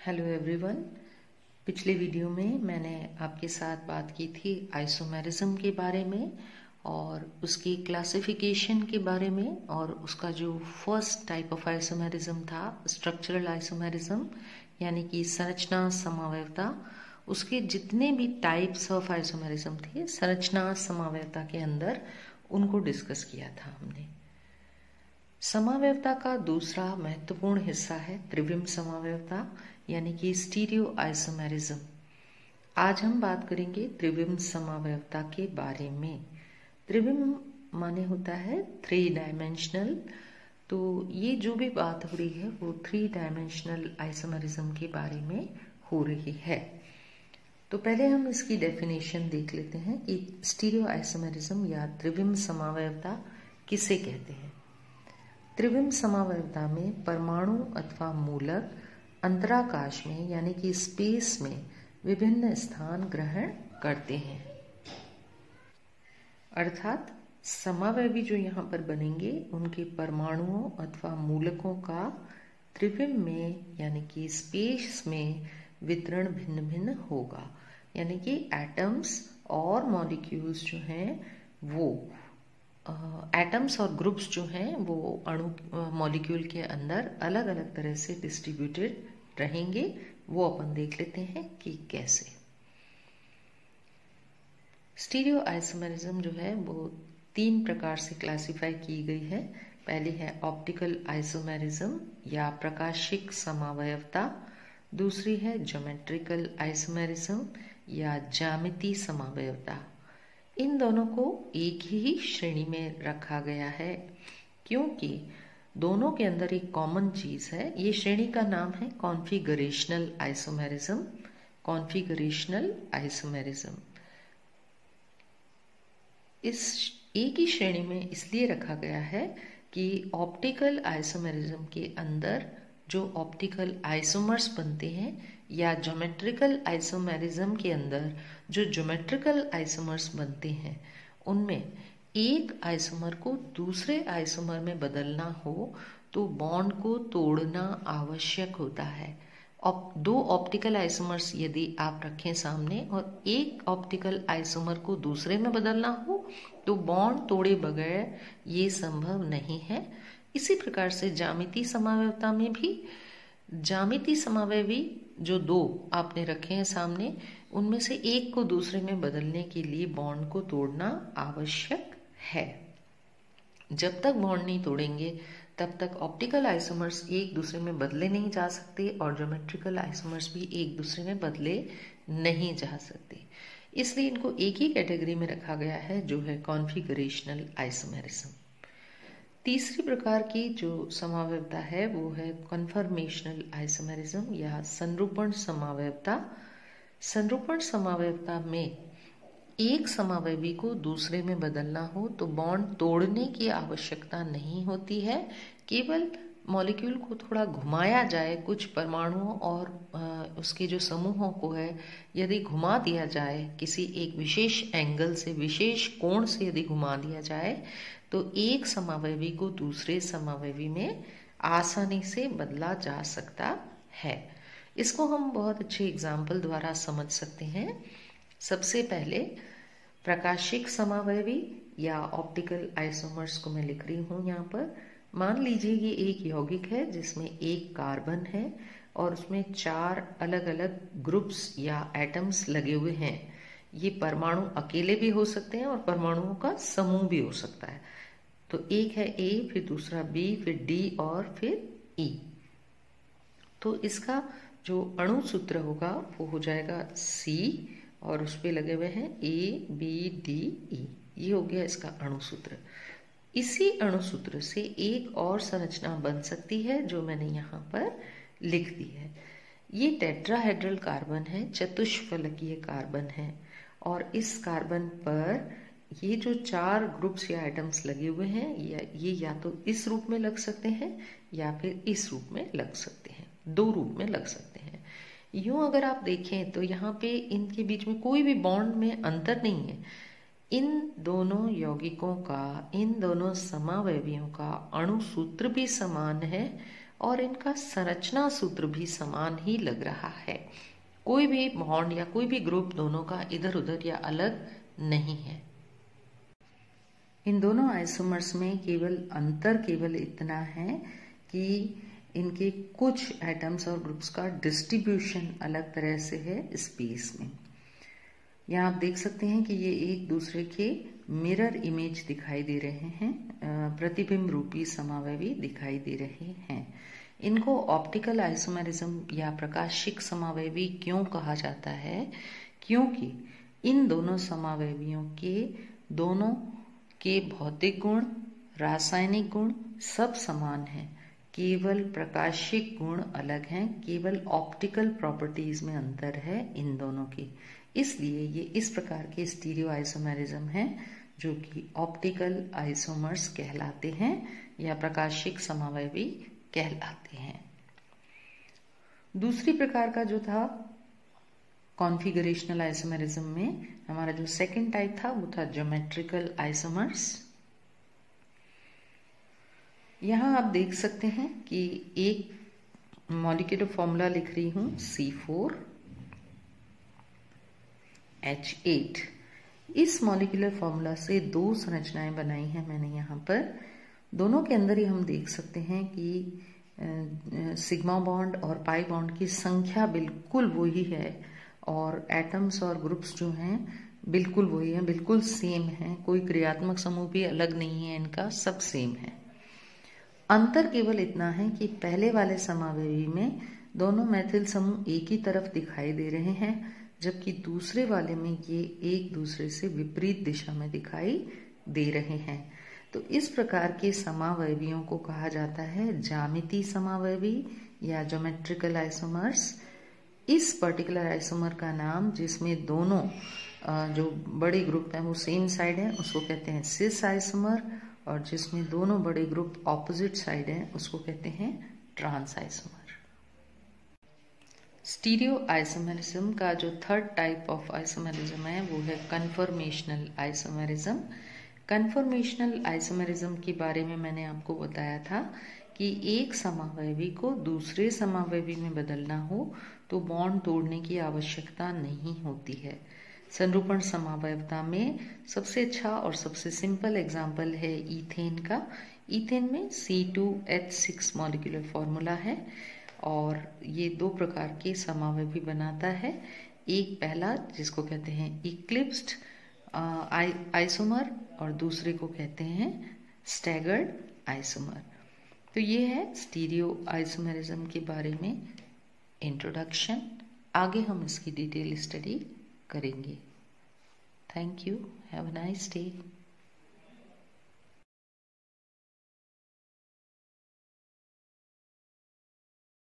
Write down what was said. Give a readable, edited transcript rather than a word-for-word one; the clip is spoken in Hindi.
Hello everyone. पिछले वीडियो में मैंने आपके साथ बात की थी आइसोमेरिज्म के बारे में और उसकी क्लासिफिकेशन के बारे में, और उसका जो फर्स्ट टाइप ऑफ आइसोमेरिज्म था स्ट्रक्चरल आइसोमेरिज्म, यानी कि संरचना समावयवता। उसके जितने भी टाइप्स ऑफ आइसोमेरिज्म थे संरचना समावयवता के अंदर, उनको डिस्कस किया था हमने। समावयवता का दूसरा महत्वपूर्ण हिस्सा है त्रिविम समावयवता, यानी कि स्टीरियो आइसोमेरिज्म। आज हम बात करेंगे त्रिविम समावयवता के बारे में। त्रिविम माने होता है 3 डायमेंशनल। तो ये जो भी बात हो रही है वो 3 डायमेंशनल आइसोमेरिज्म के बारे में हो रही है। तो पहले हम इसकी डेफिनेशन देख लेते हैं कि स्टीरियो आइसोमेरिज्म या त्रिविम समावयवता किसे कहते हैं। त्रिविम समावयवता में परमाणु अथवा मूलक अंतराकाश में यानी कि स्पेस में विभिन्न स्थान ग्रहण करते हैं। अर्थात समावयवी जो यहाँ पर बनेंगे उनके परमाणुओं अथवा मूलकों का त्रिविम में यानी कि स्पेस में वितरण भिन्न भिन्न होगा। यानी कि एटम्स और मॉलिक्यूल्स जो हैं वो एटम्स और ग्रुप्स जो हैं वो अणु मॉलिक्यूल के अंदर अलग अलग तरह से डिस्ट्रीब्यूटेड रहेंगे। वो अपन देख लेते हैं कि कैसे। स्टीरियो आइसोमेरिज्म जो है वो 3 प्रकार से क्लासिफाई की गई है। पहली है ऑप्टिकल आइसोमेरिज्म या प्रकाशिक समावयवता। दूसरी है ज्योमेट्रिकल आइसोमेरिज्म या ज्यामिति समावयवता। इन दोनों को एक ही श्रेणी में रखा गया है क्योंकि दोनों के अंदर एक कॉमन चीज है। ये श्रेणी का नाम है कॉन्फिगरेशनल आइसोमेरिज्म। कॉन्फिगरेशनल आइसोमेरिज्म इस एक ही श्रेणी में इसलिए रखा गया है कि ऑप्टिकल आइसोमेरिज्म के अंदर जो ऑप्टिकल आइसोमर्स बनते हैं या ज्योमेट्रिकल आइसोमेरिज्म के अंदर जो ज्योमेट्रिकल आइसोमर्स बनते हैं उनमें एक आइसोमर को दूसरे आइसोमर में बदलना हो तो बॉन्ड को तोड़ना आवश्यक होता है। 2 ऑप्टिकल आइसोमर्स यदि आप रखें सामने और एक ऑप्टिकल आइसोमर को दूसरे में बदलना हो तो बॉन्ड तोड़े बगैर ये संभव नहीं है। इसी प्रकार से ज्यामिति समावयवता में भी ज्यामिति समावयवी जो 2 आपने रखे हैं सामने उनमें से एक को दूसरे में बदलने के लिए बॉन्ड को तोड़ना आवश्यक है। जब तक बॉन्ड नहीं तोड़ेंगे तब तक ऑप्टिकल आइसोमर्स एक दूसरे में बदले नहीं जा सकते और ज्योमेट्रिकल आइसोमर्स भी एक दूसरे में बदले नहीं जा सकते। इसलिए इनको एक ही कैटेगरी में रखा गया है जो है कॉन्फिगरेशनल आइसोमेरिज्म। तीसरी प्रकार की जो समावयवता है वो है कन्फर्मेशनल आइसोमेरिज्म या संरूपण समावयवता। संरूपण समावयवता में एक समावयवी को दूसरे में बदलना हो तो बॉन्ड तोड़ने की आवश्यकता नहीं होती है। केवल मॉलिक्यूल को थोड़ा घुमाया जाए, कुछ परमाणुओं और उसके जो समूहों को है यदि घुमा दिया जाए, किसी एक विशेष एंगल से विशेष कोण से यदि घुमा दिया जाए तो एक समावयवी को दूसरे समावयवी में आसानी से बदला जा सकता है। इसको हम बहुत अच्छे एग्जाम्पल द्वारा समझ सकते हैं। सबसे पहले प्रकाशिक समावयवी या ऑप्टिकल आइसोमर्स को मैं लिख रही हूँ यहाँ पर। मान लीजिए ये एक यौगिक है जिसमें एक कार्बन है और उसमें 4 अलग अलग ग्रुप्स या एटम्स लगे हुए हैं। ये परमाणु अकेले भी हो सकते हैं और परमाणुओं का समूह भी हो सकता है। तो एक है ए, फिर दूसरा बी, फिर डी और फिर ई। तो इसका जो अणु सूत्र होगा वो हो जाएगा सी और उस पे लगे हुए हैं ए बी डी ई। ये हो गया इसका अणु सूत्र। इसी अणु सूत्र से एक और संरचना बन सकती है जो मैंने यहाँ पर लिख दी है। ये टेट्राहेड्रल कार्बन है, चतुष्फलकीय कार्बन है और इस कार्बन पर ये जो 4 ग्रुप्स या एटम्स लगे हुए हैं ये या तो इस रूप में लग सकते हैं या फिर इस रूप में लग सकते हैं, 2 रूप में लग सकते हैं। यूं अगर आप देखें तो यहाँ पे इनके बीच में कोई भी बॉन्ड में अंतर नहीं है। इन दोनों यौगिकों का, इन दोनों समावयवियों का अणु सूत्र भी समान है और इनका संरचना सूत्र भी समान ही लग रहा है। कोई भी बॉन्ड या कोई भी ग्रुप दोनों का इधर उधर या अलग नहीं है। इन दोनों आइसोमर्स में केवल इतना है कि इनके कुछ एटम्स और ग्रुप्स का डिस्ट्रीब्यूशन अलग तरह से है स्पेस में। यहाँ आप देख सकते हैं कि ये एक दूसरे के मिरर इमेज दिखाई दे रहे हैं, प्रतिबिंब रूपी समावयवी दिखाई दे रहे हैं। इनको ऑप्टिकल आइसोमेरिज्म या प्रकाशिक समावयवी क्यों कहा जाता है? क्योंकि इन दोनों समावयवियों के दोनों के भौतिक गुण, रासायनिक गुण सब समान हैं, केवल प्रकाशिक गुण अलग हैं, केवल ऑप्टिकल प्रॉपर्टीज में अंतर है इन दोनों की। इसलिए ये इस प्रकार के स्टीरियो आइसोमेरिज्म हैं जो कि ऑप्टिकल आइसोमर्स कहलाते हैं या प्रकाशिक समावयवी कहलाते हैं। दूसरी प्रकार का जो था कॉन्फिगरेशनल आइसोमेरिज्म में, हमारा जो सेकंड टाइप था वो था ज्योमेट्रिकल आइसोमर्स। यहां आप देख सकते हैं कि एक मॉलिक्यूलर फॉर्मूला लिख रही हूं C4H8। इस मॉलिक्यूलर फॉर्मूला से दो संरचनाएं बनाई हैं मैंने यहाँ पर। दोनों के अंदर ही हम देख सकते हैं कि सिग्मा बॉन्ड और पाई बॉन्ड की संख्या बिल्कुल वही है और एटम्स और ग्रुप्स जो हैं बिल्कुल वही हैं, बिल्कुल सेम हैं। कोई क्रियात्मक समूह भी अलग नहीं है इनका, सब सेम है। अंतर केवल इतना है कि पहले वाले समावयवी में दोनों मैथिल समूह एक ही तरफ दिखाई दे रहे हैं, जबकि दूसरे वाले में ये एक दूसरे से विपरीत दिशा में दिखाई दे रहे हैं। तो इस प्रकार के समावयवियों को कहा जाता है ज्यामितीय समावयवी या ज्योमेट्रिकल आइसोमर्स। इस पर्टिकुलर आइसोमर का नाम, जिसमें दोनों जो बड़े ग्रुप हैं वो सेम साइड हैं, उसको कहते हैं सिस आइसोमर, और जिसमें दोनों बड़े ग्रुप ऑपोजिट साइड हैं उसको कहते हैं ट्रांस आइसोमर। स्टीरियो आइसोमेरिज्म का जो थर्ड टाइप ऑफ आइसोमेरिज्म है वो है कन्फर्मेशनल आइसोमेरिज्म। कन्फर्मेशनल आइसोमेरिज्म के बारे में मैंने आपको बताया था कि एक समावयवी को दूसरे समावयवी में बदलना हो तो बॉन्ड तोड़ने की आवश्यकता नहीं होती है। संरूपण समावयवता में सबसे अच्छा और सबसे सिंपल एग्जाम्पल है ईथेन का। ईथेन में C2H6 मॉलिक्यूलर फॉर्मूला है और ये दो प्रकार के समावयवी बनाता है। एक पहला जिसको कहते हैं इक्लिप्स्ड आइसोमर और दूसरे को कहते हैं स्टैगर्ड आइसोमर। तो ये है स्टीरियो आइसोमेरिज्म के बारे में इंट्रोडक्शन। आगे हम इसकी डिटेल स्टडी करेंगे। Thank you. Have a nice day.